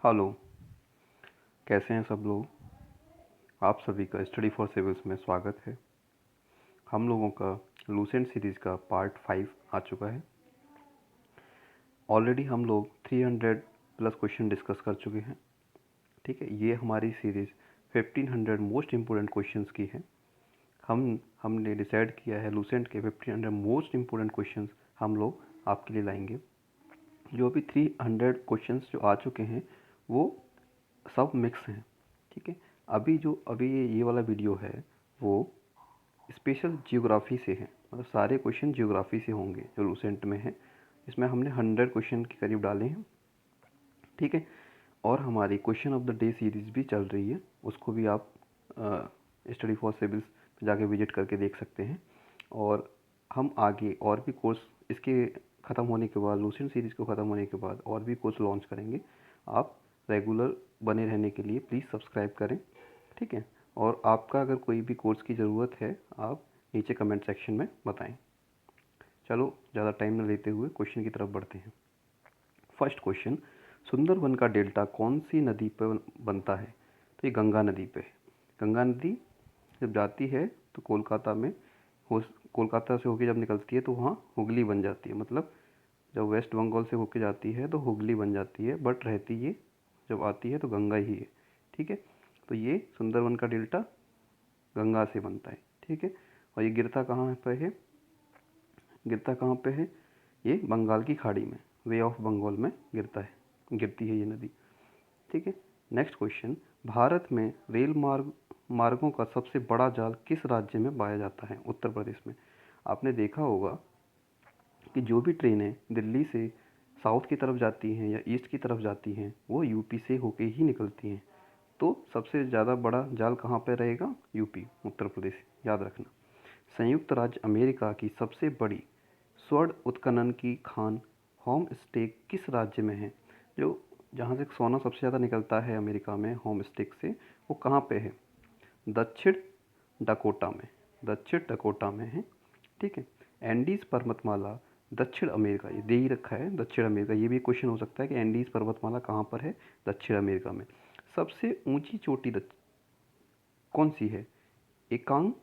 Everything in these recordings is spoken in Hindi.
हेलो। कैसे हैं सब लोग। आप सभी का स्टडी फॉर सिविल्स में स्वागत है। हम लोगों का लूसेंट सीरीज़ का पार्ट 5 आ चुका है। ऑलरेडी हम लोग 300 प्लस क्वेश्चन डिस्कस कर चुके हैं। ठीक है, ये हमारी सीरीज़ 1500 मोस्ट इम्पोर्टेंट क्वेश्चंस की है। हमने डिसाइड किया है लूसेंट के 1500 मोस्ट इम्पोर्टेंट क्वेश्चंस हम लोग आपके लिए लाएंगे। जो अभी 300 क्वेश्चंस जो आ चुके हैं वो सब मिक्स हैं। ठीक है, अभी ये वाला वीडियो है वो स्पेशल जियोग्राफी से है, मतलब सारे क्वेश्चन जियोग्राफी से होंगे जो लूसेंट में है। इसमें हमने 100 क्वेश्चन के करीब डाले हैं। ठीक है, और हमारी question of the day series भी चल रही है, उसको भी आप स्टडी फॉर सिविल्स पे जाके विजिट करके देख सकते हैं। और हम आगे और भी कोर्स इसके ख़त्म होने के बाद, लूसेंट सीरीज़ को ख़त्म होने के बाद और भी कोर्स लॉन्च करेंगे। आप रेगुलर बने रहने के लिए प्लीज़ सब्सक्राइब करें। ठीक है, और आपका अगर कोई भी कोर्स की ज़रूरत है आप नीचे कमेंट सेक्शन में बताएं। चलो ज़्यादा टाइम न लेते हुए क्वेश्चन की तरफ बढ़ते हैं। फर्स्ट क्वेश्चन, सुंदरबन का डेल्टा कौन सी नदी पर बनता है? तो ये गंगा नदी पे है। गंगा नदी जब जाती है तो कोलकाता से होके जब निकलती है तो वहाँ हुगली बन जाती है। मतलब जब वेस्ट बंगाल से होके जाती है तो हुगली बन जाती है, बट रहती ये जब आती है तो गंगा ही है। ठीक है, तो ये सुंदरबन का डेल्टा गंगा से बनता है। ठीक है, और ये गिरता कहाँ पे है? ये बंगाल की खाड़ी में, वे ऑफ बंगाल में गिरती है ये नदी। ठीक है, नेक्स्ट क्वेश्चन, भारत में मार्गों का सबसे बड़ा जाल किस राज्य में पाया जाता है? उत्तर प्रदेश में। आपने देखा होगा कि जो भी ट्रेनें दिल्ली से साउथ की तरफ जाती हैं या ईस्ट की तरफ जाती हैं वो यूपी से होके ही निकलती हैं। तो सबसे ज़्यादा बड़ा जाल कहाँ पे रहेगा? यूपी, उत्तर प्रदेश, याद रखना। संयुक्त राज्य अमेरिका की सबसे बड़ी स्वर्ण उत्खनन की खान होम स्टेक किस राज्य में है? जो जहाँ से सोना सबसे ज़्यादा निकलता है अमेरिका में होम स्टेक से, वो कहाँ पे है? दक्षिण डकोटा में है। ठीक है, एंडीज पर्वतमाला दक्षिण अमेरिका, ये दे ही रखा है दक्षिण अमेरिका। ये भी क्वेश्चन हो सकता है कि एंडीज पर्वतमाला कहाँ पर है? दक्षिण अमेरिका में। सबसे ऊंची चोटी कौन सी है? एकांग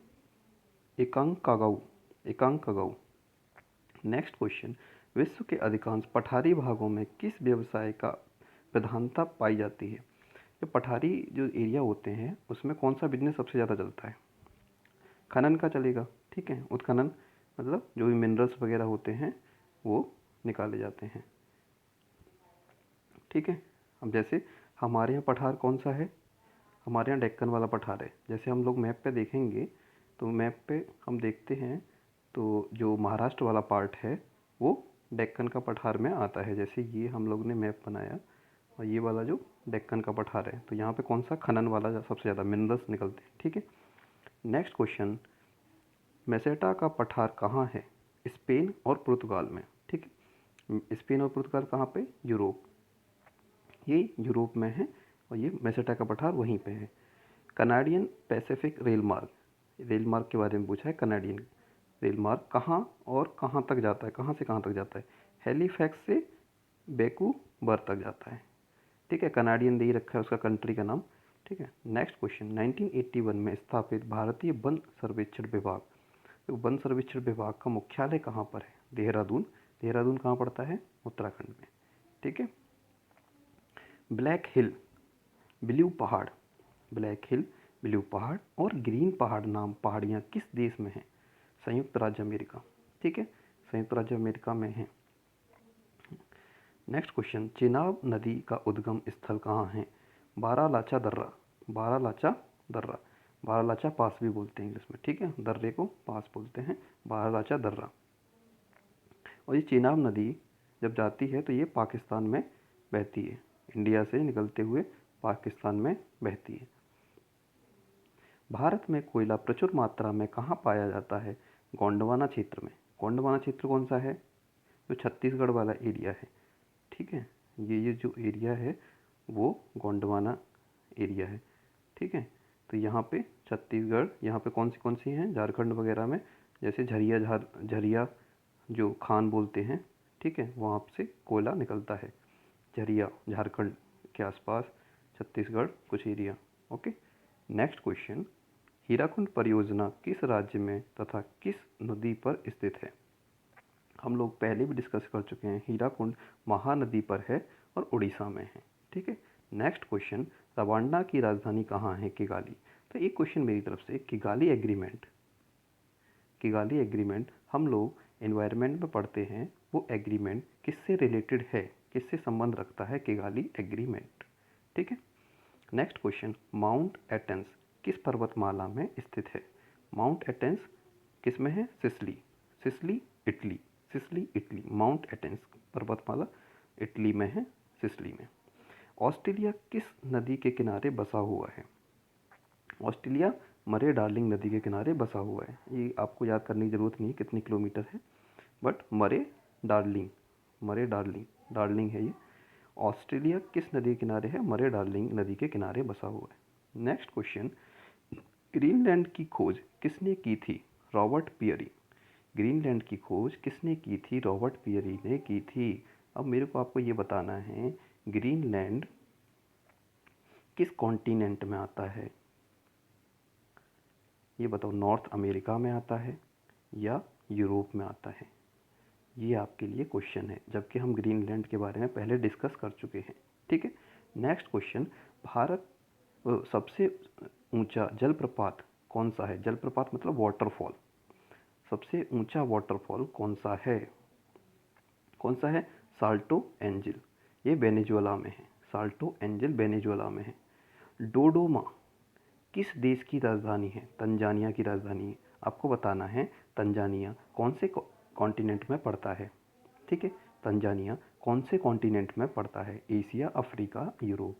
एकांकागाऊ। नेक्स्ट क्वेश्चन, विश्व के अधिकांश पठारी भागों में किस व्यवसाय का प्रधानता पाई जाती है? जो पठारी जो एरिया होते हैं उसमें कौन सा बिजनेस सबसे ज़्यादा चलता है? खनन का चलेगा। ठीक है, उत्खनन मतलब जो भी मिनरल्स वगैरह होते हैं वो निकाले जाते हैं। ठीक है, अब जैसे हमारे यहाँ पठार कौन सा है? हमारे यहाँ डेक्कन वाला पठार है। जैसे हम लोग मैप पे देखेंगे तो मैप पे हम देखते हैं तो जो महाराष्ट्र वाला पार्ट है वो डेक्कन का पठार में आता है। जैसे ये हम लोग ने मैप बनाया और ये वाला जो डेक्कन का पठार है, तो यहाँ पे कौन सा खनन वाला सबसे ज़्यादा मिनरल्स निकलते हैं। ठीक है, नेक्स्ट क्वेश्चन, मेसेटा का पठार कहाँ है? स्पेन और पुर्तगाल में। ठीक है, स्पेन और पुर्तगाल कहाँ पे? यूरोप, ये यूरोप में है और ये मेसेटा का पठार वहीं पे है। कनाडियन पैसिफिक रेल मार्ग के बारे में पूछा है। कनाडियन रेल मार्ग कहाँ और कहाँ तक जाता है? कहाँ से कहाँ तक जाता है? हैलीफैक्स से वैंकूवर तक जाता है। ठीक है, कनाडियन दे ही रखा है उसका कंट्री का नाम। ठीक है, नेक्स्ट क्वेश्चन, 1981 में स्थापित भारतीय वन सर्वेक्षण विभाग, तो वन सर्वेक्षण विभाग का मुख्यालय कहाँ पर है? देहरादून। देहरादून कहाँ पड़ता है? उत्तराखंड में। ठीक है, ब्लैक हिल ब्लू पहाड़ और ग्रीन पहाड़ नाम पहाड़ियाँ किस देश में हैं? संयुक्त राज्य अमेरिका। ठीक है, संयुक्त राज्य अमेरिका में है। नेक्स्ट क्वेश्चन, चेनाब नदी का उद्गम स्थल कहाँ है? बारालाचा पास भी बोलते हैं इंग्लिश में। ठीक है, दर्रे को पास बोलते हैं, बारालाचा दर्रा। और ये चेनाब नदी जब जाती है तो ये पाकिस्तान में बहती है, इंडिया से निकलते हुए पाकिस्तान में बहती है। भारत में कोयला प्रचुर मात्रा में कहाँ पाया जाता है? गोंडवाना क्षेत्र में। गोंडवाना क्षेत्र कौन सा है? जो छत्तीसगढ़ वाला एरिया है। ठीक है, ये जो एरिया है वो गोंडवाना एरिया है। ठीक है, तो यहाँ पे छत्तीसगढ़, यहाँ पे कौन सी हैं? झारखंड वगैरह में, जैसे झरिया जो खान बोलते हैं। ठीक है, वहाँ से कोयला निकलता है, झरिया झारखंड के आसपास, छत्तीसगढ़ कुछ area. Okay, next question, Hirakud परियोजना किस राज्य में तथा किस नदी पर स्थित है? हम लोग पहले भी डिस्कस कर चुके हैं, हीराकुंड महानदी पर है और उड़ीसा में है। ठीक है, नेक्स्ट क्वेश्चन, रवांडा की राजधानी कहाँ है? किगाली। तो एक क्वेश्चन मेरी तरफ से, किगाली एग्रीमेंट, किगाली एग्रीमेंट हम लोग एनवायरनमेंट में पढ़ते हैं, वो एग्रीमेंट किससे रिलेटेड है, किससे संबंध रखता है किगाली एग्रीमेंट? ठीक है, नेक्स्ट क्वेश्चन, माउंट एथेंस किस पर्वतमाला में स्थित है? माउंट एथेंस किस में है? Sicily, Sicily Italy, Sicily Italy, mount Athens पर्वतमाला इटली में है, सिसली में। ऑस्ट्रेलिया किस नदी के किनारे बसा हुआ है? ऑस्ट्रेलिया मरे डार्लिंग नदी के किनारे बसा हुआ है। ये आपको याद करने की ज़रूरत नहीं है कितनी किलोमीटर है, बट मरे डार्लिंग, मरे डार्लिंग, डार्लिंग है ये। ऑस्ट्रेलिया किस नदी के किनारे है? मरे डार्लिंग नदी के किनारे बसा हुआ है। नेक्स्ट क्वेश्चन, ग्रीनलैंड की खोज किसने की थी? Robert Peary. ग्रीनलैंड की खोज किसने की थी? रॉबर्ट पियरी ने की थी। अब मेरे को आपको ये बताना है, ग्रीनलैंड किस कॉन्टिनेंट में आता है? ये बताओ, नॉर्थ अमेरिका में आता है या यूरोप में आता है? ये आपके लिए क्वेश्चन है, जबकि हम ग्रीनलैंड के बारे में पहले डिस्कस कर चुके हैं। ठीक है, नेक्स्ट क्वेश्चन, भारत सबसे ऊंचा जलप्रपात कौन सा है? जलप्रपात मतलब वाटरफॉल, सबसे ऊंचा वाटरफॉल कौन सा है? कौन सा है? साल्टो एंजिल, ये वेनेजुएला में है, साल्टो एंजिल वेनेजुएला में है। डोडोमा किस देश की राजधानी है? तंजानिया की राजधानी है। आपको बताना है तंजानिया कौन से कॉन्टिनेंट में पड़ता है। ठीक है, तंजानिया कौन से कॉन्टिनेंट में पड़ता है? Asia, Africa, Europe.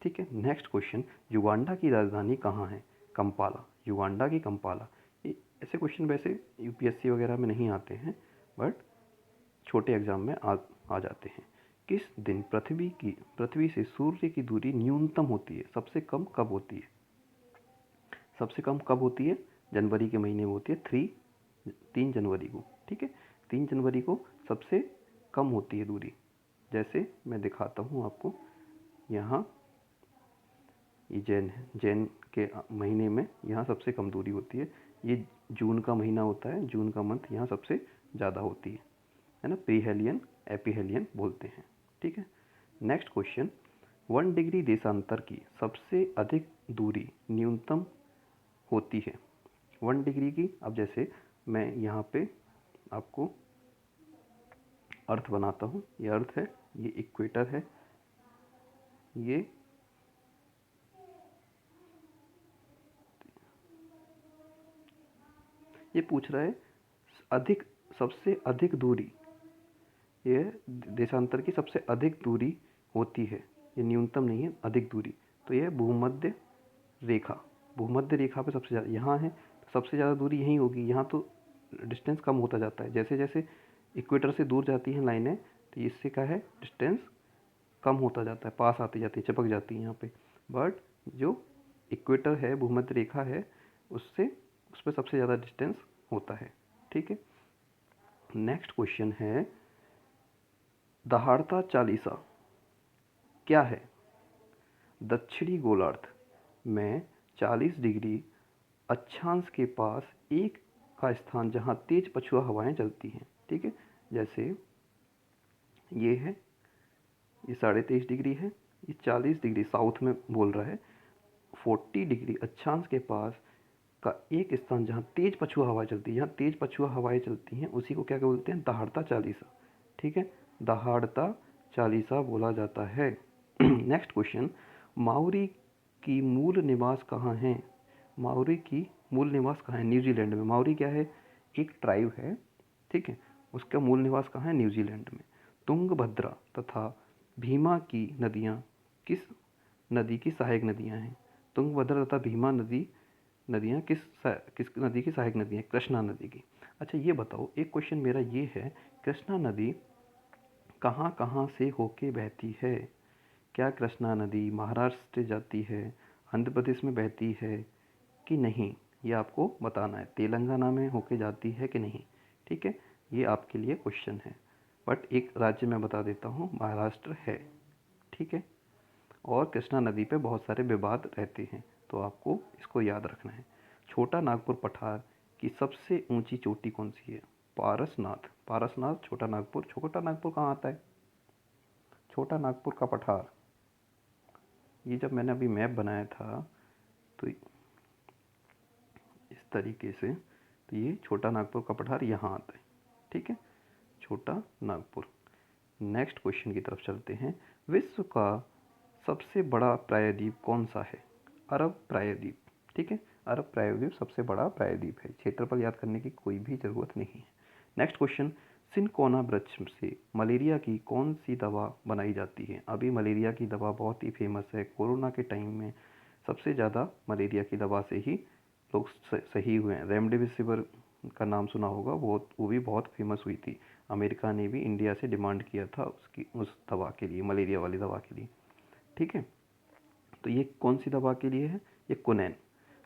ठीक है, नेक्स्ट क्वेश्चन, युगांडा की राजधानी कहाँ है? कंपाला, युगांडा की कंपाला। ऐसे क्वेश्चन वैसे यूपीएससी वगैरह में नहीं आते हैं, बट छोटे एग्जाम में आ जाते हैं। किस दिन पृथ्वी से सूर्य की दूरी न्यूनतम होती है? सबसे कम कब होती है? सबसे कम कब होती है? जनवरी के महीने में होती है, 3 जनवरी को। ठीक है, 3 जनवरी को सबसे कम होती है दूरी। जैसे मैं दिखाता हूँ आपको, यहाँ ये जैन के महीने में यहाँ सबसे कम दूरी होती है। ये जून का महीना होता है, जून का मंथ, यहाँ सबसे ज़्यादा होती है ना, प्रीहेलियन एपीहेलियन बोलते हैं। ठीक है, नेक्स्ट क्वेश्चन, 1 डिग्री देशांतर की सबसे अधिक दूरी न्यूनतम होती है? 1 डिग्री की, अब जैसे मैं यहाँ पे आपको अर्थ बनाता हूँ, ये अर्थ है, ये इक्वेटर है, ये पूछ रहा है अधिक, सबसे अधिक दूरी, ये देशांतर की सबसे अधिक दूरी होती है, ये न्यूनतम नहीं है, अधिक दूरी। तो यह भूमध्य रेखा, भूमध्य रेखा पे सबसे ज़्यादा यहाँ है, तो सबसे ज़्यादा दूरी यहीं होगी। यहाँ तो डिस्टेंस कम होता जाता है, जैसे जैसे इक्वेटर से दूर जाती हैं लाइनें, तो इससे क्या है, डिस्टेंस कम होता जाता है, पास आती जाती है, चिपक जाती है यहाँ पे। बट जो इक्वेटर है, भूमध्य रेखा है, उससे उस पर सबसे ज़्यादा डिस्टेंस होता है। ठीक है, नेक्स्ट क्वेश्चन है, दहाड़ता चालीसा क्या है? दक्षिणी गोलार्ध में 40 डिग्री अक्षांश के पास एक का स्थान जहाँ तेज पछुआ हवाएं चलती हैं। ठीक है, जैसे ये है, ये 23.5 डिग्री है, ये 40 डिग्री साउथ में बोल रहा है, 40 डिग्री अक्षांश के पास का एक स्थान जहाँ तेज पछुआ हवाएं चलती है, यहाँ तेज पछुआ हवाएं चलती हैं, उसी को क्या बोलते हैं? दहाड़ता चालीसा। ठीक है, दहाड़ता चालीसा बोला जाता है। नेक्स्ट क्वेश्चन, माउरी की मूल निवास कहाँ है? माउरी की मूल निवास कहाँ है? न्यूजीलैंड में। माउरी क्या है? एक ट्राइब है। ठीक है, उसका मूल निवास कहाँ है? न्यूजीलैंड में। तुंगभद्रा तथा भीमा की नदियाँ किस नदी की सहायक नदियाँ हैं? तुंगभद्रा तथा भीमा नदियाँ किस नदी की सहायक नदी है? कृष्णा नदी की। अच्छा ये बताओ, एक क्वेश्चन मेरा ये है, कृष्णा नदी कहाँ कहाँ से होके बहती है? क्या कृष्णा नदी महाराष्ट्र से जाती है, आंध्र प्रदेश में बहती है कि नहीं? ये आपको बताना है, तेलंगाना में होके जाती है कि नहीं। ठीक है, ये आपके लिए क्वेश्चन है, बट एक राज्य मैं बता देता हूँ, महाराष्ट्र है। ठीक है। और कृष्णा नदी पे बहुत सारे विवाद रहते हैं, तो आपको इसको याद रखना है। छोटा नागपुर पठार की सबसे ऊंची चोटी कौन सी है? पारसनाथ। पारसनाथ, छोटा नागपुर। छोटा नागपुर कहाँ आता है? छोटा नागपुर का पठार, ये जब मैंने अभी मैप बनाया था तो इस तरीके से, तो ये छोटा नागपुर का पठार यहाँ आता है, ठीक है, छोटा नागपुर। नेक्स्ट क्वेश्चन की तरफ चलते हैं। विश्व का सबसे बड़ा प्रायद्वीप कौन सा है? अरब प्रायद्वीप, ठीक है, अरब प्रायद्वीप सबसे बड़ा प्रायद्वीप है। क्षेत्रफल याद करने की कोई भी ज़रूरत नहीं है। नेक्स्ट क्वेश्चन, सिनकोना वृक्ष से मलेरिया की कौन सी दवा बनाई जाती है? अभी मलेरिया की दवा बहुत ही फेमस है, कोरोना के टाइम में सबसे ज़्यादा मलेरिया की दवा से ही लोग सही हुए हैं। रेमडेसिविर का नाम सुना होगा, वो भी बहुत फेमस हुई थी। अमेरिका ने भी इंडिया से डिमांड किया था उसकी, उस दवा के लिए, मलेरिया वाली दवा के लिए, ठीक है। तो ये कौन सी दवा के लिए है? ये कुनैन।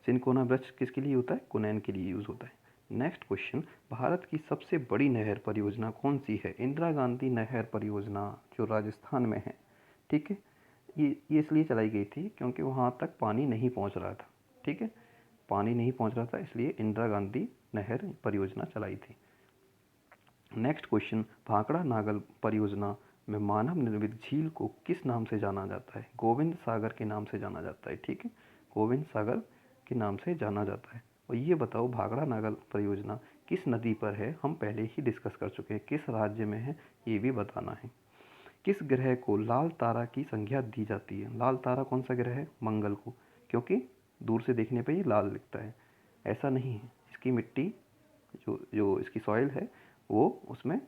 सिनकोना वृक्ष किसके लिए होता है? कुनैन के लिए यूज़ होता है। नेक्स्ट क्वेश्चन, भारत की सबसे बड़ी नहर परियोजना कौन सी है? इंदिरा गांधी नहर परियोजना, जो राजस्थान में है, ठीक है। ये इसलिए चलाई गई थी क्योंकि वहाँ तक पानी नहीं पहुँच रहा था, ठीक है, पानी नहीं पहुँच रहा था, इसलिए इंदिरा गांधी नहर परियोजना चलाई थी। नेक्स्ट क्वेश्चन, भाखड़ा नागल परियोजना में मानव निर्मित झील को किस नाम से जाना जाता है? गोविंद सागर के नाम से जाना जाता है, ठीक है, गोविंद सागर के नाम से जाना जाता है। और ये बताओ, भाखड़ा नागल परियोजना किस नदी पर है? हम पहले ही डिस्कस कर चुके हैं। किस राज्य में है ये भी बताना है। किस ग्रह को लाल तारा की संज्ञा दी जाती है? लाल तारा कौन सा ग्रह है? मंगल को, क्योंकि दूर से देखने पर ये लाल दिखता है। ऐसा नहीं है, इसकी मिट्टी, जो जो इसकी सॉइल है, वो उसमें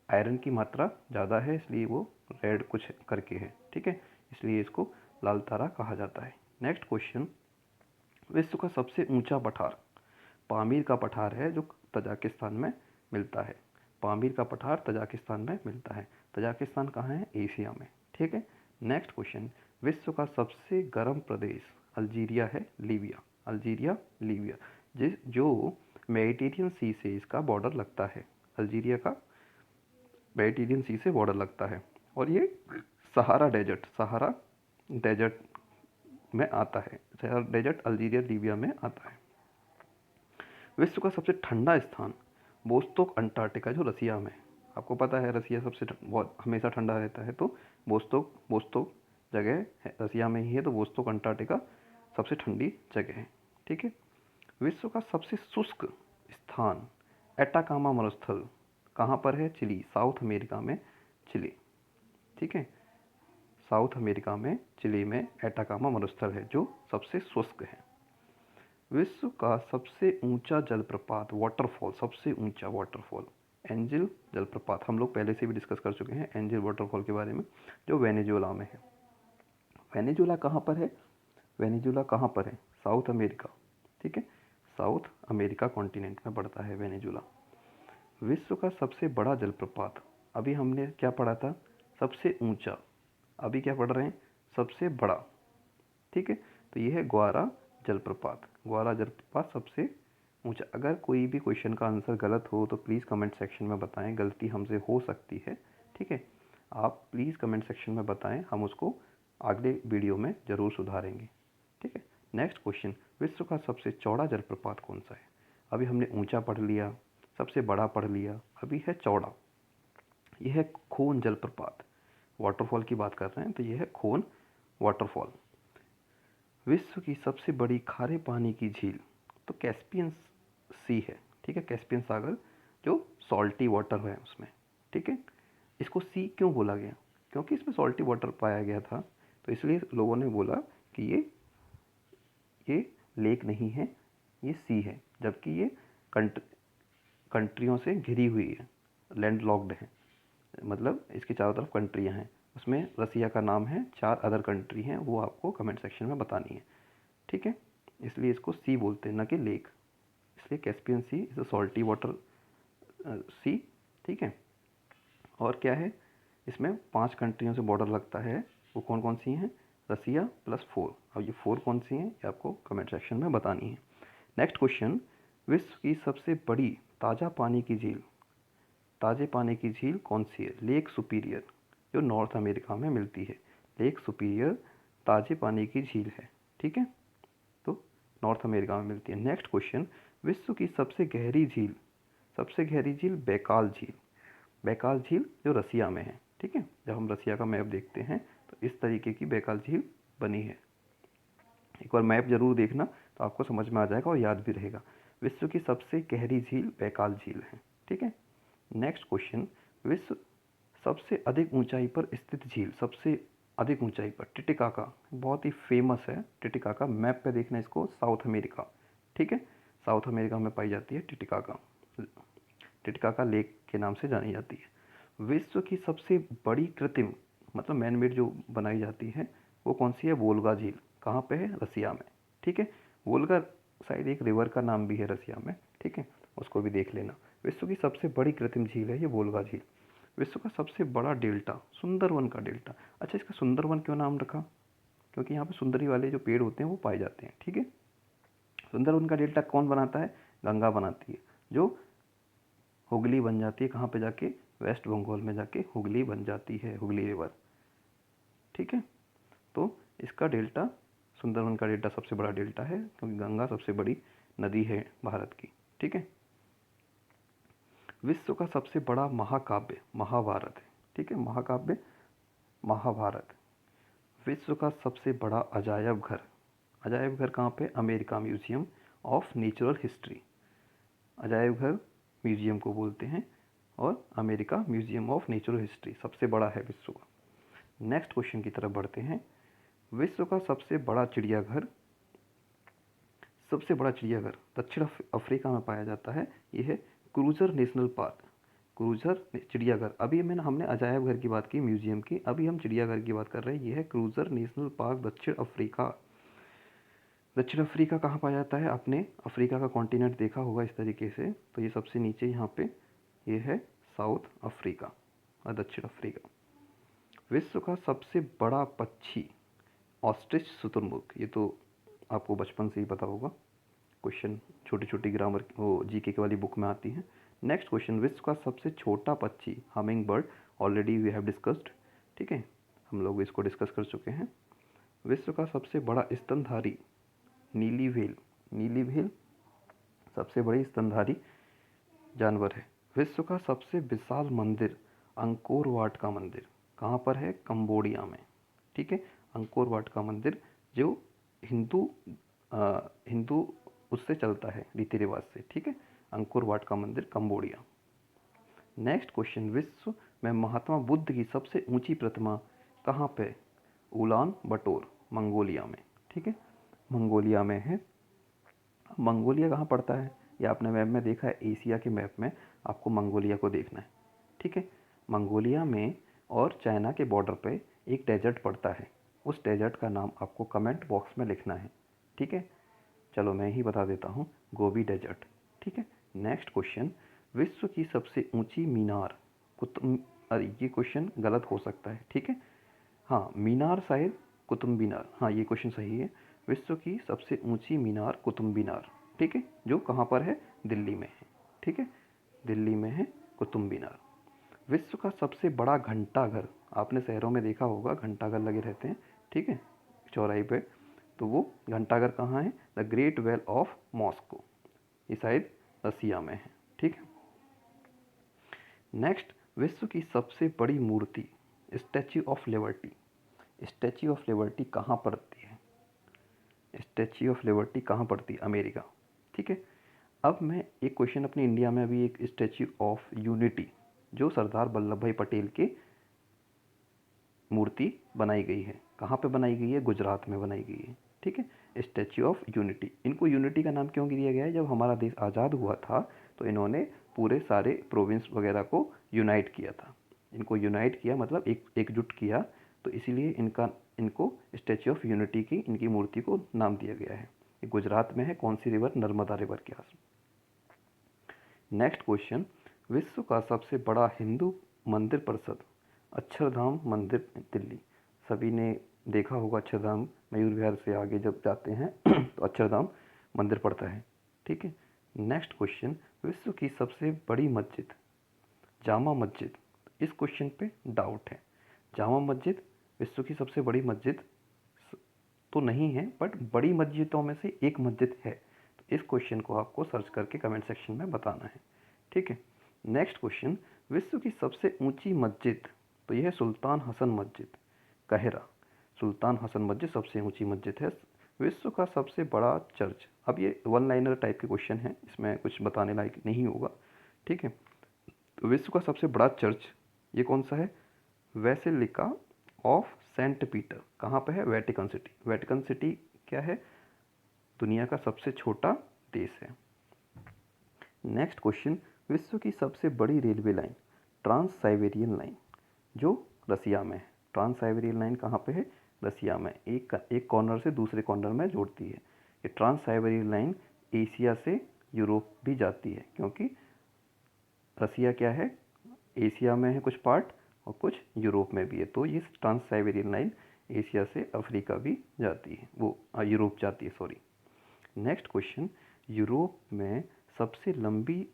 आयरन की मात्रा ज़्यादा है, इसलिए वो रेड कुछ करके है, ठीक है, इसलिए इसको लाल तारा कहा जाता है। नेक्स्ट क्वेश्चन, विश्व का सबसे ऊंचा पठार पामीर का पठार है, जो तजाकिस्तान में मिलता है। पामीर का पठार तजाकिस्तान में मिलता है। तजाकिस्तान कहाँ है? एशिया में, ठीक है। नेक्स्ट क्वेश्चन, विश्व का सबसे गर्म प्रदेश अल्जीरिया है, लीबिया, अल्जीरिया, लीबिया, जो मेडिटेरियन सी से इसका बॉर्डर लगता है। अल्जीरिया का मेडिटेरियन सी से बॉर्डर लगता है, और ये सहारा डेजर्ट में आता है। सहारा डेजर्ट अल्जीरिया, लीबिया में आता है। विश्व का सबसे ठंडा स्थान बोस्तोक अंटार्कटिका, जो रसिया में, आपको पता है रसिया सबसे बहुत हमेशा ठंडा रहता है, तो बोस्तोक जगह है, रसिया में ही है, तो बोस्तोक अंटार्कटिका सबसे ठंडी जगह है, ठीक है। विश्व का सबसे शुष्क स्थान एटाकामा मरुस्थल कहाँ पर है? चिली, साउथ अमेरिका में चिली, ठीक है, साउथ अमेरिका में चिली में एटाकामा मरुस्थल है, जो सबसे शुष्क है। विश्व का सबसे ऊंचा जलप्रपात वाटरफॉल, सबसे ऊंचा वाटरफॉल एंजिल जलप्रपात, हम लोग पहले से भी डिस्कस कर चुके हैं एंजिल वाटरफॉल के बारे में, जो वेनेजुएला में है। वेनेजुएला कहाँ पर है? वेनेजुएला कहाँ पर है? साउथ अमेरिका, ठीक है, साउथ अमेरिका कॉन्टिनेंट में पड़ता है वेनेजुएला। विश्व का सबसे बड़ा जलप्रपात, अभी हमने क्या पढ़ा था? सबसे ऊंचा, अभी क्या पढ़ रहे हैं? सबसे बड़ा, ठीक है। तो ये है ग्वारा जलप्रपात। ग्वारा जलप्रपात सबसे ऊंचा। अगर कोई भी क्वेश्चन का आंसर गलत हो तो प्लीज़ कमेंट सेक्शन में बताएं, गलती हमसे हो सकती है, ठीक है, आप प्लीज़ कमेंट सेक्शन में बताएं, हम उसको अगले वीडियो में ज़रूर सुधारेंगे, ठीक है। नेक्स्ट क्वेश्चन, विश्व का सबसे चौड़ा जलप्रपात कौन सा है? अभी हमने ऊंचा पढ़ लिया, सबसे बड़ा पढ़ लिया, अभी है चौड़ा। यह है खोन जलप्रपात, वाटरफॉल की बात कर रहे हैं, तो यह है खोन वाटरफॉल। विश्व की सबसे बड़ी खारे पानी की झील, तो कैस्पियन सी है, ठीक है, कैस्पियन सागर, जो सॉल्टी वाटर है उसमें, ठीक है। इसको सी क्यों बोला गया? क्योंकि इसमें सॉल्टी वाटर पाया गया था, तो इसलिए लोगों ने बोला कि ये लेक नहीं है, ये सी है, जबकि ये कंट्रियों से घिरी हुई है, लैंड लॉक्ड है, मतलब इसके चारों तरफ कंट्रियां हैं। उसमें रसिया का नाम है, 4 अदर कंट्री हैं, वो आपको कमेंट सेक्शन में बतानी है, ठीक है। इसलिए इसको सी बोलते हैं, ना कि लेक, इसलिए Caspian sea is a salty water sea, ठीक है। और क्या है, इसमें 5 कंट्रियों से बॉर्डर लगता है, वो कौन कौन सी हैं? रसिया प्लस 4, अब ये 4 कौन सी हैं ये आपको कमेंट सेक्शन में बतानी है। नेक्स्ट क्वेश्चन, विश्व की सबसे बड़ी ताज़ा पानी की झील, ताज़े पानी की झील कौन सी है? लेक सुपीरियर, जो नॉर्थ अमेरिका में मिलती है। लेक सुपीरियर ताजे पानी की झील है, ठीक है, तो नॉर्थ अमेरिका में मिलती है। नेक्स्ट क्वेश्चन, विश्व की सबसे गहरी झील बैकाल झील। बैकाल झील जो रसिया में है, ठीक है, जब हम रसिया का मैप देखते हैं तो इस तरीके की बैकाल झील बनी है। एक बार मैप जरूर देखना तो आपको समझ में आ जाएगा और याद भी रहेगा। विश्व की सबसे गहरी झील बैकाल झील है, ठीक है। नेक्स्ट क्वेश्चन, विश्व सबसे अधिक ऊंचाई पर स्थित झील, सबसे अधिक ऊंचाई पर टिटिकाका, बहुत ही फेमस है टिटिकाका। मैप पे देखना इसको, साउथ अमेरिका, ठीक है, साउथ अमेरिका में पाई जाती है टिटिकाका। टिटिकाका लेक के नाम से जानी जाती है। विश्व की सबसे बड़ी कृत्रिम मतलब मैन मेड जो बनाई जाती है वो कौन सी है? वोल्गा झील। कहाँ पे है? रसिया में, ठीक है। वोल्गा शायद एक रिवर का नाम भी है रसिया में, ठीक है, उसको भी देख लेना। विश्व की सबसे बड़ी कृत्रिम झील है ये वोल्गा झील। विश्व का सबसे बड़ा डेल्टा, सुंदरवन का डेल्टा। अच्छा, इसका सुंदरवन क्यों नाम रखा? क्योंकि यहाँ पे सुंदरी वाले जो पेड़ होते हैं वो पाए जाते हैं, ठीक है। सुंदरवन का डेल्टा कौन बनाता है? गंगा बनाती है, जो हुगली बन जाती है। कहाँ पे जाके? वेस्ट बंगाल में जाके हुगली बन जाती है, हुगली रिवर, ठीक है। तो इसका डेल्टा, सुंदरवन का डेल्टा सबसे बड़ा डेल्टा है क्योंकि गंगा सबसे बड़ी नदी है भारत की, ठीक है। विश्व का सबसे बड़ा महाकाव्य महाभारत है, ठीक है, महाकाव्य महाभारत। विश्व का सबसे बड़ा अजायब घर कहाँ पे? America museum of natural history. अजायब घर म्यूजियम को बोलते हैं और America museum of natural history सबसे बड़ा है विश्व का। नेक्स्ट क्वेश्चन की तरफ बढ़ते हैं। विश्व का सबसे बड़ा चिड़ियाघर दक्षिण अफ्रीका में पाया जाता है। यह है क्रूजर नेशनल पार्क। क्रूजर चिड़ियाघर, अभी हमने अजायब घर की बात की, म्यूजियम की, अभी हम चिड़ियाघर की बात कर रहे हैं। यह है क्रूजर नेशनल पार्क, दक्षिण अफ्रीका। दक्षिण अफ्रीका कहाँ पाया जाता है? आपने अफ्रीका का कॉन्टिनेंट देखा होगा इस तरीके से, तो ये सबसे नीचे यहाँ पे ये है साउथ अफ्रीका और दक्षिण अफ्रीका। विश्व का सबसे बड़ा पक्षी ऑस्ट्रिच शुतुरमुर्ग। ये तो आपको बचपन से ही पता होगा, क्वेश्चन छोटी छोटी ग्रामर वो जीके के वाली बुक में आती है। नेक्स्ट क्वेश्चन, विश्व का सबसे छोटा पक्षी humming bird, already we have discussed, ठीक है, हम लोग इसको डिस्कस कर चुके हैं। विश्व का सबसे बड़ा स्तनधारी नीली व्हेल सबसे बड़ी स्तनधारी जानवर है। विश्व का सबसे विशाल मंदिर अंकोर वाट का मंदिर कहाँ पर है? कंबोडिया में, ठीक है। अंकोर वाट का मंदिर जो हिंदू उससे चलता है रीति रिवाज से, ठीक है। अंकोर वाट का मंदिर कंबोडिया। नेक्स्ट क्वेश्चन, विश्व में महात्मा बुद्ध की सबसे ऊंची प्रतिमा कहाँ पे? उलान बटोर, मंगोलिया में, ठीक है, मंगोलिया में है। मंगोलिया कहाँ पड़ता है? ये आपने मैप में देखा है, एशिया के मैप में आपको मंगोलिया को देखना है, ठीक है। मंगोलिया में और चाइना के बॉर्डर पे एक डेजर्ट पड़ता है, उस डेजर्ट का नाम आपको कमेंट बॉक्स में लिखना है, ठीक है। चलो मैं ही बता देता हूँ, गोबी डेजर्ट, ठीक है। नेक्स्ट क्वेश्चन, विश्व की सबसे ऊंची मीनार अरे ये क्वेश्चन गलत हो सकता है, ठीक है। हाँ, मीनार शायद कुतुब मीनार, हाँ ये क्वेश्चन सही है। विश्व की सबसे ऊंची मीनार कुतुब मीनार, ठीक है, जो कहाँ पर है? दिल्ली में है, ठीक है, दिल्ली में है कुतुब मीनार। विश्व का सबसे बड़ा घंटाघर, आपने शहरों में देखा होगा घंटाघर लगे रहते हैं, ठीक है, चौराहे पे, तो वो घंटाघर कहाँ है? The great well of Moscow, ये शायद रसिया में है, ठीक है। नेक्स्ट, विश्व की सबसे बड़ी मूर्ति statue of liberty. Statue of liberty कहाँ पड़ती है? स्टैच्यू ऑफ लिबर्टी कहाँ पड़ती है? अमेरिका, ठीक है। अब मैं एक क्वेश्चन, अपने इंडिया में अभी एक स्टैच्यू ऑफ यूनिटी जो सरदार वल्लभ भाई पटेल के मूर्ति बनाई गई है, कहाँ पे बनाई गई है? गुजरात में बनाई गई है, ठीक है, स्टैच्यू ऑफ यूनिटी। इनको यूनिटी का नाम क्यों दिया गया है? जब हमारा देश आज़ाद हुआ था तो इन्होंने पूरे सारे प्रोविंस वगैरह को यूनाइट किया था, इनको यूनाइट किया मतलब एकजुट किया, तो इसीलिए इनको स्टैच्यू ऑफ यूनिटी की इनकी मूर्ति को नाम दिया गया है। ये गुजरात में है, कौन सी रिवर? नर्मदा रिवर के आस। नेक्स्ट क्वेश्चन, विश्व का सबसे बड़ा हिंदू मंदिर परिषद अक्षरधाम मंदिर दिल्ली। सभी ने देखा होगा अक्षरधाम, मयूर विहार से आगे जब जाते हैं तो अक्षरधाम मंदिर पड़ता है, ठीक है। नेक्स्ट क्वेश्चन, विश्व की सबसे बड़ी मस्जिद जामा मस्जिद। इस क्वेश्चन पे डाउट है, जामा मस्जिद विश्व की सबसे बड़ी मस्जिद तो नहीं है, बट बड़ी मस्जिदों में से एक मस्जिद है। तो इस क्वेश्चन को आपको सर्च करके कमेंट सेक्शन में बताना है, ठीक है। नेक्स्ट क्वेश्चन, विश्व की सबसे ऊंची मस्जिद, तो यह है सुल्तान हसन मस्जिद, कहरा। सुल्तान हसन मस्जिद सबसे ऊंची मस्जिद है। विश्व का सबसे बड़ा चर्च, अब ये वन लाइनर टाइप के क्वेश्चन है, इसमें कुछ बताने लायक नहीं होगा, ठीक है। तो विश्व का सबसे बड़ा चर्च ये कौन सा है? Basilica of saint Peter. कहाँ पे है? Vatican city. वेटिकन सिटी क्या है? दुनिया का सबसे छोटा देश है। नेक्स्ट क्वेश्चन, विश्व की सबसे बड़ी railway line, trans Siberian line, जो रसिया में है। ट्रांस साइबेरियन लाइन कहाँ पे है? रसिया में। एक कॉर्नर से दूसरे कॉर्नर में जोड़ती है। ये ट्रांस साइबेरियन लाइन एशिया से यूरोप भी जाती है, क्योंकि रसिया क्या है? एशिया में है कुछ पार्ट और कुछ यूरोप में भी है। तो ये ट्रांस साइबेरियन लाइन एशिया से अफ्रीका भी जाती है, वो यूरोप जाती है, सॉरी। नेक्स्ट क्वेश्चन, यूरोप में सबसे लंबी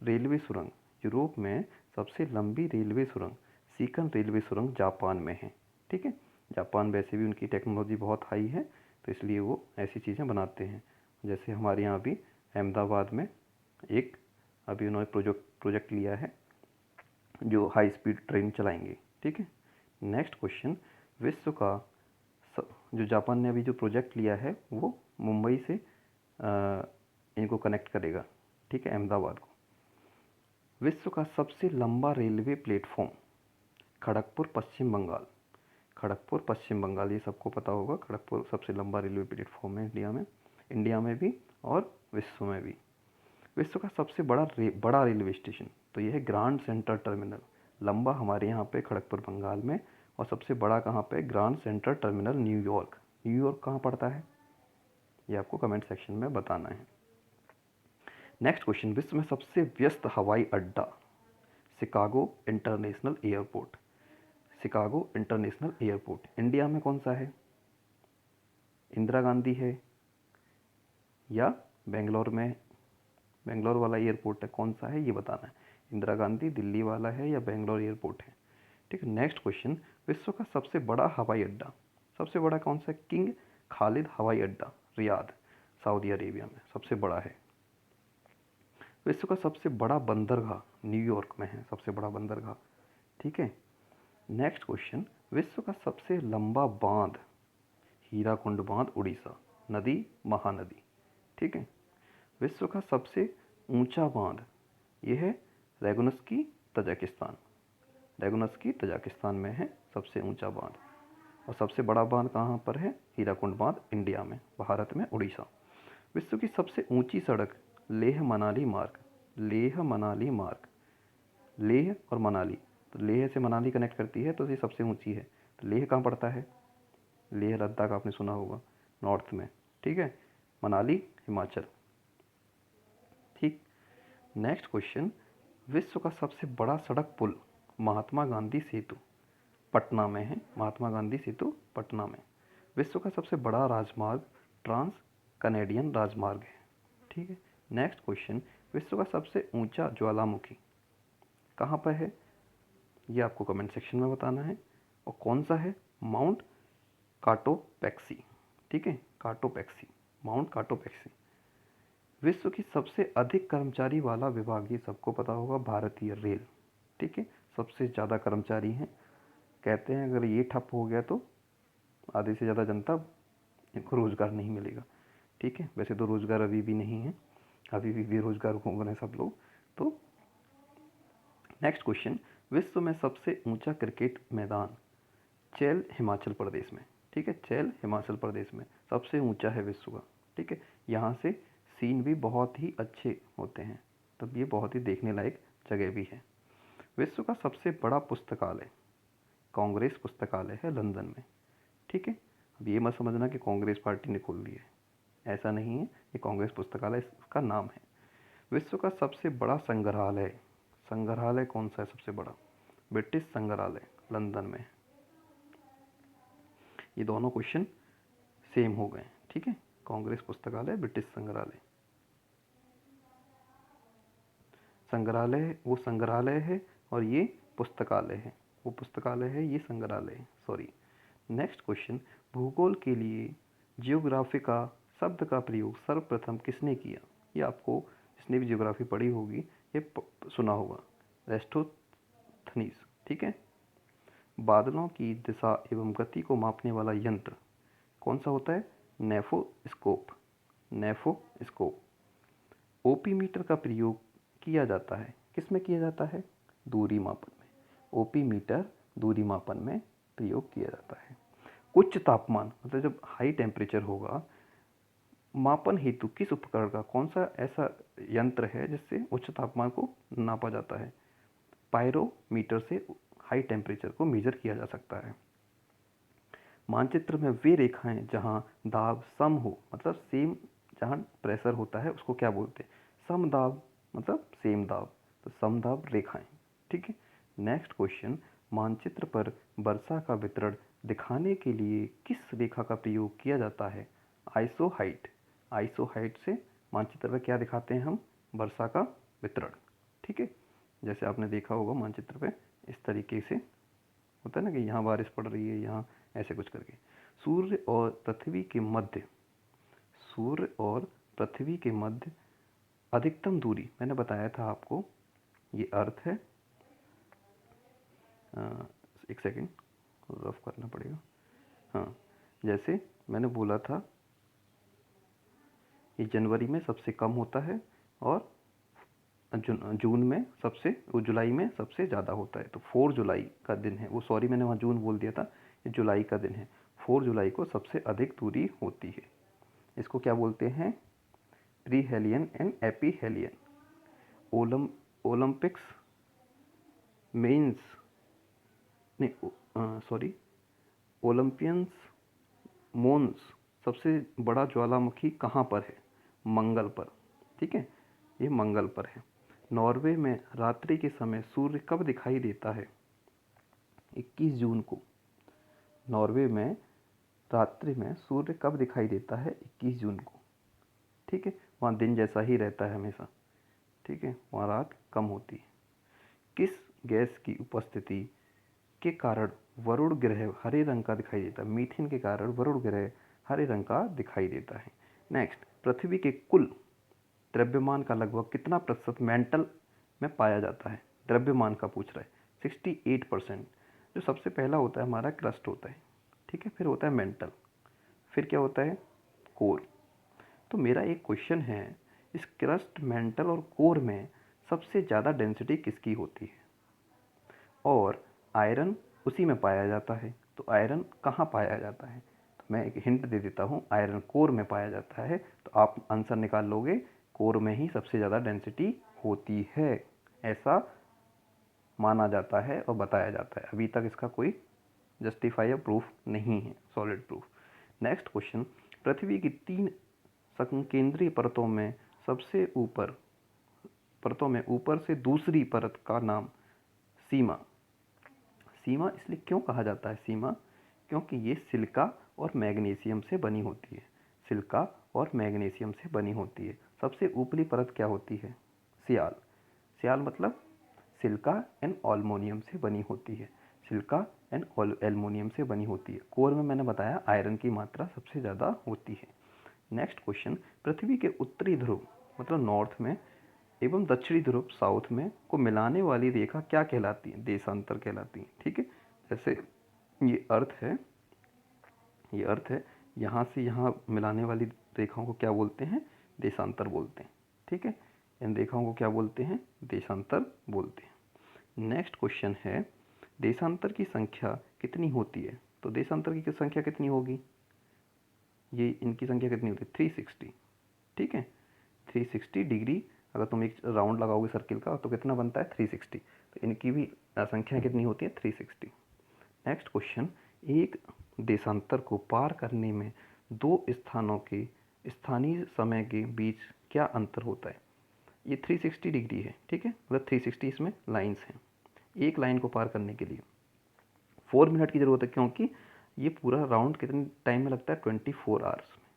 रेलवे सुरंग, यूरोप में सबसे लंबी रेलवे सुरंग सीकन रेलवे सुरंग जापान में है, ठीक है। जापान वैसे भी उनकी टेक्नोलॉजी बहुत हाई है, तो इसलिए वो ऐसी चीज़ें बनाते हैं। जैसे हमारे यहाँ भी अहमदाबाद में एक अभी उन्होंने प्रोजेक्ट लिया है जो हाई स्पीड ट्रेन चलाएंगे, ठीक है। नेक्स्ट क्वेश्चन, विश्व का जो जापान ने अभी जो प्रोजेक्ट लिया है वो मुंबई से इनको कनेक्ट करेगा, ठीक है, अहमदाबाद को। विश्व का सबसे लंबा रेलवे प्लेटफॉर्म, खड़गपुर पश्चिम बंगाल। खड़गपुर पश्चिम बंगाल, ये सबको पता होगा। खड़गपुर सबसे लंबा रेलवे प्लेटफॉर्म है इंडिया में भी और विश्व में भी। विश्व का सबसे बड़ा रेलवे स्टेशन, तो यह है ग्रांड सेंट्रल टर्मिनल। लंबा हमारे यहाँ पे खड़गपुर बंगाल में, और सबसे बड़ा कहाँ पे? Grand central terminal New York. New York कहाँ पड़ता है? ये आपको कमेंट सेक्शन में बताना है। नेक्स्ट क्वेश्चन, विश्व में सबसे व्यस्त हवाई अड्डा, Chicago international airport. Chicago international airport India में कौन सा है? इंदिरा गांधी है या बेंगलोर में? बेंगलोर वाला एयरपोर्ट है, कौन सा है ये बताना है। इंदिरा गांधी दिल्ली वाला है या बेंगलोर एयरपोर्ट है, ठीक है। नेक्स्ट क्वेश्चन, विश्व का सबसे बड़ा हवाई अड्डा, सबसे बड़ा कौन सा? किंग खालिद हवाई अड्डा, रियाद, सऊदी अरेबिया में सबसे बड़ा है। विश्व का सबसे बड़ा बंदरगाह न्यूयॉर्क में है, सबसे बड़ा बंदरगाह, ठीक है। नेक्स्ट क्वेश्चन, विश्व का सबसे लंबा बांध, हीराकुंड बांध, उड़ीसा, नदी महानदी, ठीक है। विश्व का सबसे ऊंचा बांध, यह है रेगुनस्की, तजाकिस्तान। रेगुनस्की तजाकिस्तान में है सबसे ऊंचा बांध। और सबसे बड़ा बांध कहाँ पर है? हीराकुंड बांध, इंडिया में, भारत में, उड़ीसा। विश्व की सबसे ऊंची सड़क, लेह मनाली मार्ग। लेह मनाली मार्ग, लेह और मनाली, तो लेह से मनाली कनेक्ट करती है, तो ये सबसे ऊंची है। तो लेह कहाँ पड़ता है? लेह लद्दाख आपने सुना होगा, नॉर्थ में, ठीक है। मनाली हिमाचल, ठीक। नेक्स्ट क्वेश्चन, विश्व का सबसे बड़ा सड़क पुल, महात्मा गांधी सेतु, पटना में है। महात्मा गांधी सेतु पटना में। विश्व का सबसे बड़ा राजमार्ग, ट्रांस कनेडियन राजमार्ग है, ठीक है। नेक्स्ट क्वेश्चन, विश्व का सबसे ऊंचा ज्वालामुखी कहाँ पर है? ये आपको कमेंट सेक्शन में बताना है। और कौन सा है? माउंट काटोपैक्सी, ठीक है, काटोपैक्सी, माउंट काटोपैक्सी। विश्व की सबसे अधिक कर्मचारी वाला विभाग, ये सबको पता होगा, भारतीय रेल, ठीक है। सबसे ज़्यादा कर्मचारी हैं। कहते हैं अगर ये ठप हो गया तो आधे से ज़्यादा जनता को रोज़गार नहीं मिलेगा, ठीक है। वैसे तो रोज़गार अभी भी नहीं है, अभी भी बेरोजगार हो गए सब लोग। तो नेक्स्ट क्वेश्चन, विश्व में सबसे ऊंचा क्रिकेट मैदान, चैल हिमाचल प्रदेश में, ठीक है। चैल हिमाचल प्रदेश में सबसे ऊंचा है विश्व का, ठीक है। यहाँ से सीन भी बहुत ही अच्छे होते हैं, तब ये बहुत ही देखने लायक जगह भी है। विश्व का सबसे बड़ा पुस्तकालय, कांग्रेस पुस्तकालय है लंदन में, ठीक है। अब ये मत समझना कि कांग्रेस पार्टी ने खोल दी है, ऐसा नहीं है, ये कांग्रेस पुस्तकालय इसका नाम है। विश्व का सबसे बड़ा संग्रहालय, संग्रहालय कौन सा है सबसे बड़ा? ब्रिटिश संग्रहालय लंदन में। ये दोनों क्वेश्चन सेम हो गए, ठीक है। कांग्रेस पुस्तकालय, ब्रिटिश संग्रहालय। संग्रहालय वो संग्रहालय है और ये पुस्तकालय है, वो पुस्तकालय है, ये संग्रहालय है, सॉरी। नेक्स्ट क्वेश्चन, भूगोल के लिए जियोग्राफिका शब्द का प्रयोग सर्वप्रथम किसने किया? ये आपको जिसने भी जियोग्राफी पढ़ी होगी ये सुना होगा, एरिस्टोथनीज। ठीक है। बादलों की दिशा एवं गति को मापने वाला यंत्र कौन सा होता है? नेफोस्कोप। नेफोस्कोप। ओपी मीटर का प्रयोग किया जाता है, किस में किया जाता है? दूरी मापन में। ओपी मीटर दूरी मापन में प्रयोग किया जाता है। उच्च तापमान मतलब जब हाई टेम्परेचर होगा, मापन हेतु किस उपकरण का कौन सा ऐसा यंत्र है जिससे उच्च तापमान को नापा जाता है? पायरोमीटर से हाई टेम्परेचर को मेजर किया जा सकता है। मानचित्र में वे रेखाएं जहां दाब सम हो, मतलब सेम, जहां प्रेशर होता है उसको क्या बोलते हैं? समदाब मतलब सेम दाब, तो समदाब रेखाएं। ठीक है। नेक्स्ट क्वेश्चन, मानचित्र पर वर्षा का वितरण दिखाने के लिए किस रेखा का प्रयोग किया जाता है? आइसोहाइट। आइसोहाइट से मानचित्र पर क्या दिखाते हैं हम? वर्षा का वितरण। ठीक है। जैसे आपने देखा होगा मानचित्र पे इस तरीके से होता है ना कि यहाँ बारिश पड़ रही है, यहाँ ऐसे कुछ करके। सूर्य और पृथ्वी के मध्य, सूर्य और पृथ्वी के मध्य अधिकतम दूरी मैंने बताया था आपको, ये अर्थ है। एक सेकेंड रफ करना पड़ेगा। हाँ, जैसे मैंने बोला था ये जनवरी में सबसे कम होता है और जून में सबसे, जुलाई में सबसे ज़्यादा होता है। तो 4 जुलाई का दिन है वो, सॉरी मैंने वहाँ जून बोल दिया था, ये जुलाई का दिन है। 4 जुलाई को सबसे अधिक दूरी होती है। इसको क्या बोलते हैं? प्रीहेलियन एंड एपीहेलियन। ओलंपिक्स मेंस नहीं, सॉरी, ओलंपियंस मोन्स सबसे बड़ा ज्वालामुखी कहाँ पर है? मंगल पर। ठीक है, ये मंगल पर है। नॉर्वे में रात्रि के समय सूर्य कब दिखाई देता है? 21 जून को। नॉर्वे में रात्रि में सूर्य कब दिखाई देता है? 21 जून को। ठीक है, वहाँ दिन जैसा ही रहता है हमेशा। ठीक है, वहाँ रात कम होती है। किस गैस की उपस्थिति के कारण वरुण ग्रह हरे रंग का दिखाई देता है? मीथेन के कारण वरुण ग्रह हरे रंग का दिखाई देता है। नेक्स्ट, पृथ्वी के कुल द्रव्यमान का लगभग कितना प्रतिशत मेंटल में पाया जाता है? द्रव्यमान का पूछ रहा है। 68%। जो सबसे पहला होता है हमारा क्रस्ट होता है। ठीक है, फिर होता है मेंटल, फिर क्या होता है? कोर। तो मेरा एक क्वेश्चन है, इस क्रस्ट, मेंटल और कोर में सबसे ज़्यादा डेंसिटी किसकी होती है? और आयरन उसी में पाया जाता है, तो आयरन कहाँ पाया जाता है? तो मैं एक हिंट दे देता हूँ, आयरन कोर में पाया जाता है। तो आप आंसर निकाल लोगे, कोर में ही सबसे ज़्यादा डेंसिटी होती है, ऐसा माना जाता है और बताया जाता है। अभी तक इसका कोई जस्टिफाई या प्रूफ नहीं है, सॉलिड प्रूफ। नेक्स्ट क्वेश्चन, पृथ्वी की 3 संकेंद्रीय परतों में सबसे ऊपर, परतों में ऊपर से दूसरी परत का नाम सीमा। सीमा इसलिए क्यों कहा जाता है सीमा? क्योंकि ये सिलिका और मैग्नीशियम से बनी होती है। सिलिका और मैग्नीशियम से बनी होती है। सबसे ऊपरी परत क्या होती है? सियाल। सियाल मतलब सिलिका एंड एल्युमिनियम से बनी होती है। सिलिका एंड एल्युमिनियम से बनी होती है। कोर में मैंने बताया आयरन की मात्रा सबसे ज़्यादा होती है। नेक्स्ट क्वेश्चन, पृथ्वी के उत्तरी ध्रुव मतलब नॉर्थ में एवं दक्षिणी ध्रुव साउथ में को मिलाने वाली रेखा क्या कहलाती है? देशांतर कहलाती है। ठीक है, जैसे ये अर्थ है, ये अर्थ है, यहाँ से यहाँ मिलाने वाली रेखाओं को क्या बोलते हैं? देशांतर बोलते हैं। ठीक है, इन रेखाओं को क्या बोलते हैं? देशांतर बोलते हैं। नेक्स्ट क्वेश्चन है, देशांतर की संख्या कितनी होती है? तो देशांतर की संख्या कितनी होगी? ये इनकी संख्या कितनी होती है? 360। ठीक है, 360 डिग्री। अगर तुम एक राउंड लगाओगे सर्किल का तो कितना बनता है? 360। तो इनकी भी संख्या कितनी होती है? 360। नेक्स्ट क्वेश्चन, एक देशांतर को पार करने में 2 स्थानों के स्थानीय समय के बीच क्या अंतर होता है? ये 360 डिग्री है। ठीक है, मतलब 360 इसमें लाइन्स हैं। एक लाइन को पार करने के लिए 4 मिनट की ज़रूरत है, क्योंकि ये पूरा राउंड कितने टाइम में लगता है? 24 आवर्स में।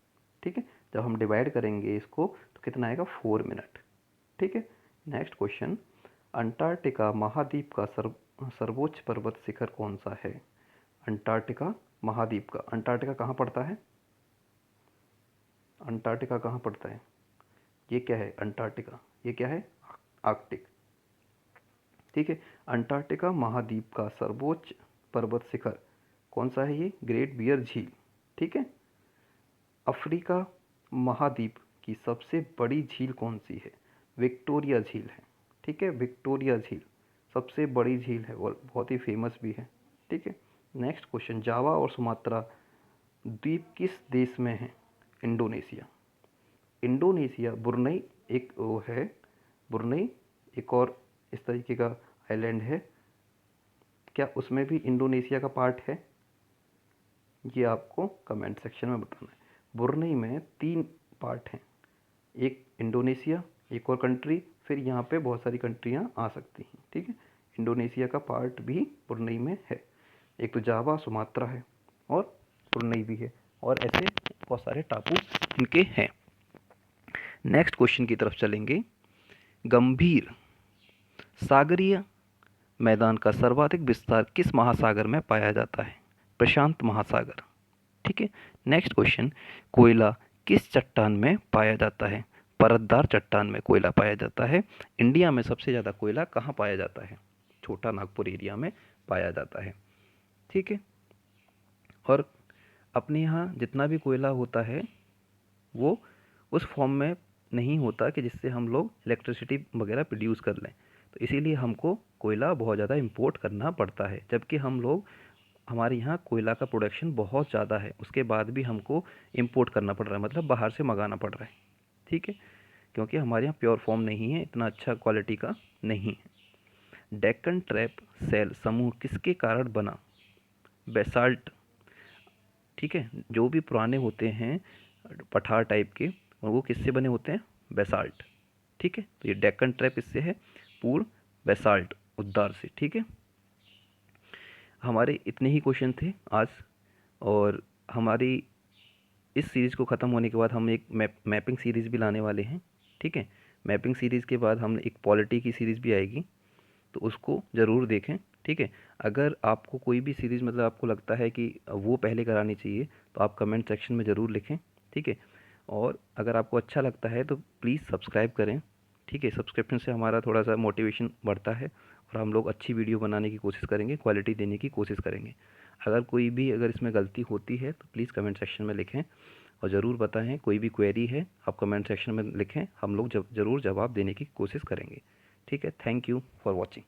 ठीक है, जब हम डिवाइड करेंगे इसको तो कितना आएगा? 4 मिनट। ठीक है। नेक्स्ट क्वेश्चन, अंटार्कटिका महाद्वीप का सर्वोच्च पर्वत शिखर कौन सा है? अंटार्कटिका महाद्वीप का अंटार्कटिका कहाँ पड़ता है? अंटार्कटिका कहाँ पड़ता है? ये क्या है अंटार्कटिका? ये क्या है? आर्कटिक। ठीक है, अंटार्कटिका महाद्वीप का सर्वोच्च पर्वत शिखर कौन सा है? ये ग्रेट बियर झील। ठीक है, अफ्रीका महाद्वीप की सबसे बड़ी झील कौन सी है? विक्टोरिया झील है। ठीक है, विक्टोरिया झील सबसे बड़ी झील है और बहुत ही फेमस भी है। ठीक है, नेक्स्ट क्वेश्चन, जावा और सुमात्रा द्वीप किस देश में है? इंडोनेशिया। इंडोनेशिया, ब्रुनई एक वो है, ब्रुनई एक और इस तरीके का आइलैंड है, क्या उसमें भी इंडोनेशिया का पार्ट है? ये आपको कमेंट सेक्शन में बताना है। ब्रुनई में 3 पार्ट हैं, एक इंडोनेशिया, एक और कंट्री, फिर यहाँ पे बहुत सारी कंट्रियाँ आ सकती हैं। ठीक है, इंडोनेशिया का पार्ट भी ब्रुनई में है। एक तो जावा, सुमात्रा है और ब्रुनई भी है, और ऐसे बहुत सारे टापू इनके हैं। नेक्स्ट क्वेश्चन की तरफ चलेंगे। गंभीर सागरीय मैदान का सर्वाधिक विस्तार किस महासागर में पाया जाता है? प्रशांत महासागर। ठीक है, नेक्स्ट क्वेश्चन, कोयला किस चट्टान में पाया जाता है? परतदार चट्टान में कोयला पाया जाता है। इंडिया में सबसे ज़्यादा कोयला कहाँ पाया जाता है? छोटा नागपुर एरिया में पाया जाता है। ठीक है, और अपने यहाँ जितना भी कोयला होता है वो उस फॉर्म में नहीं होता कि जिससे हम लोग इलेक्ट्रिसिटी वगैरह प्रोड्यूस कर लें, तो इसीलिए हमको कोयला बहुत ज़्यादा इंपोर्ट करना पड़ता है। जबकि हम लोग, हमारे यहाँ कोयला का प्रोडक्शन बहुत ज़्यादा है, उसके बाद भी हमको इंपोर्ट करना पड़ रहा है, मतलब बाहर से मंगाना पड़ रहा है। ठीक है, क्योंकि हमारे यहाँ प्योर फॉर्म नहीं है, इतना अच्छा क्वालिटी का नहीं है। डेक्कन ट्रैप सेल समूह किसके कारण बना? बेसाल्ट। ठीक है, जो भी पुराने होते हैं पठार टाइप के, वो किससे बने होते हैं? बेसाल्ट। ठीक है, तो ये डेक्कन ट्रैप इससे है, पूर्ण बेसाल्ट उद्दार से। ठीक है, हमारे इतने ही क्वेश्चन थे आज, और हमारी इस सीरीज़ को ख़त्म होने के बाद हम एक मैपिंग सीरीज़ भी लाने वाले हैं। ठीक है, मैपिंग सीरीज़ के बाद हम एक पॉलिटी की सीरीज़ भी आएगी, तो उसको ज़रूर देखें। ठीक है, अगर आपको कोई भी सीरीज़ मतलब आपको लगता है कि वो पहले करानी चाहिए, तो आप कमेंट सेक्शन में ज़रूर लिखें। ठीक है, और अगर आपको अच्छा लगता है तो प्लीज़ सब्सक्राइब करें। ठीक है, सब्सक्रिप्शन से हमारा थोड़ा सा मोटिवेशन बढ़ता है और हम लोग अच्छी वीडियो बनाने की कोशिश करेंगे, क्वालिटी देने की कोशिश करेंगे। अगर इसमें गलती होती है तो प्लीज़ कमेंट सेक्शन में लिखें और ज़रूर बताएं। कोई भी क्वेरी है आप कमेंट सेक्शन में लिखें, हम लोग ज़रूर जवाब देने की कोशिश करेंगे। ठीक है, थैंक यू फॉर वॉचिंग।